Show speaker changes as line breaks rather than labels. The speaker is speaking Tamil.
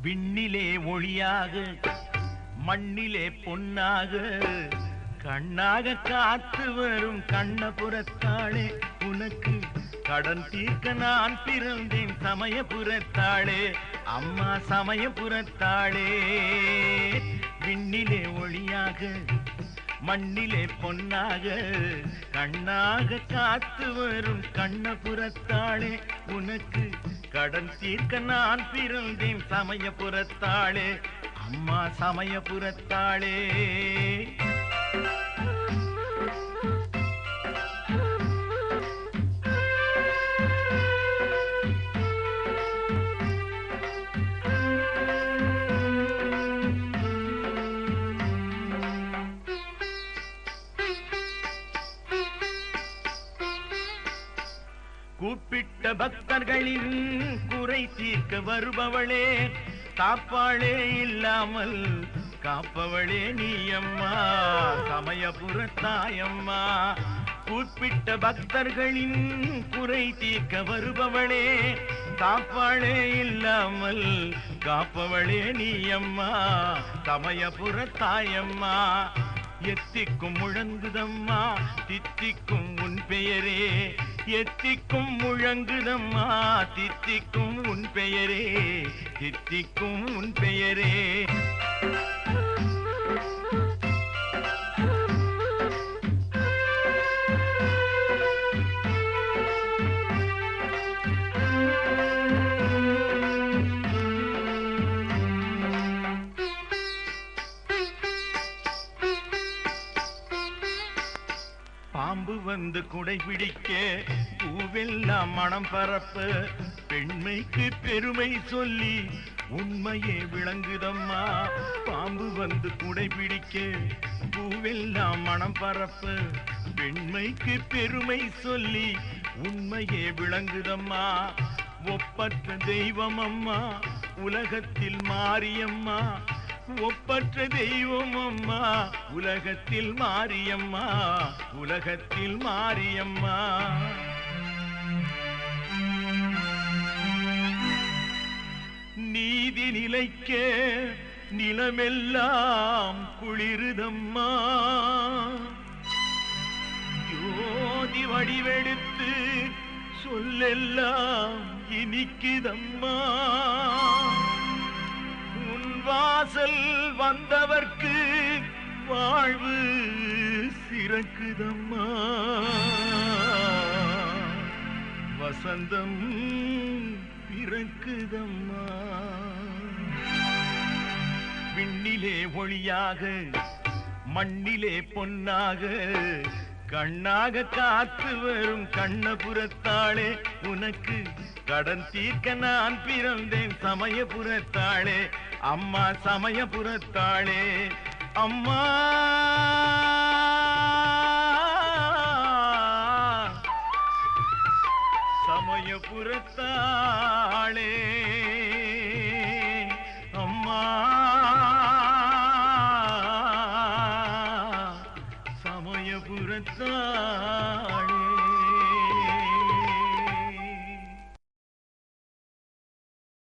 விண்ணிலே ஒளியாக மண்ணிலே பொன்னாக கண்ணாக காத்து வரும் கண்ணபுரத்தாளே உனக்கு கடன் தீர்க்க நான் பிறந்தேன் சமயபுரத்தாளே அம்மா சமயபுரத்தாளே விண்ணிலே ஒளியாக மண்ணிலே பொன்னாக கண்ணாக காத்து வரும் கண்ணபுரத்தாளே உனக்கு கடன் தீர்க்க நான் பிறந்தேன் சமயபுரத்தாளே அம்மா சமயபுரத்தாளே கூப்பிட்ட பக்தர்களின் குறை தீர்க்க வருபவளே காப்பாளே இல்லாமல் காப்பவளே நீ அம்மா சமயபுரத்தாயம்மா கூப்பிட்ட பக்தர்களின் குறை தீர்க்க வருபவளே காப்பாளே இல்லாமல் காப்பவளே நீ அம்மா சமயபுரத்தாயம்மா எத்திக்கும் முழங்குதம்மா தித்திக்கும் உன் பெயரே எத்திக்கும் முழங்குதம்மா தித்திக்கும் உன் பெயரே தித்திக்கும் உன் பெயரே பாம்பு வந்து குடை பிடிக்க பூவெல்லாம் மனம் பரப்ப பெண்மைக்கு பெருமை சொல்லி உண்மையே விளங்குதம்மா பாம்பு வந்து குடை பிடிக்க பூவெல்லாம் மனம் பரப்ப பெண்மைக்கு பெருமை சொல்லி உண்மையே விளங்குதம்மா ஒப்பற்ற தெய்வம் அம்மா உலகத்தில் மாரியம்மா ஒப்பற்ற தெய்வம் அம்மா உலகத்தில் மாரியம்மா உலகத்தில் மாரியம்மா நீதி நிலைக்க நிலமெல்லாம் குளிருதம்மா ஜோதி வடிவெடுத்து சொல்லெல்லாம் இனிக்குதம்மா வாசல் வந்தவர்க்கு வாழ்வு சிறக்குதம்மா வசந்தம் பிறக்குதம்மா விண்ணிலே ஒளியாக மண்ணிலே பொன்னாக கண்ணாக காத்து வரும் கண்ணபுரத்தாளே உனக்கு கடன் தீர்க்க நான் பிறந்தேன் சமயபுரத்தாளே அம்மா சமயபுரத்தாளே அம்மா சமயபுரத்தாளே அம்மா சமயபுரத்தாளே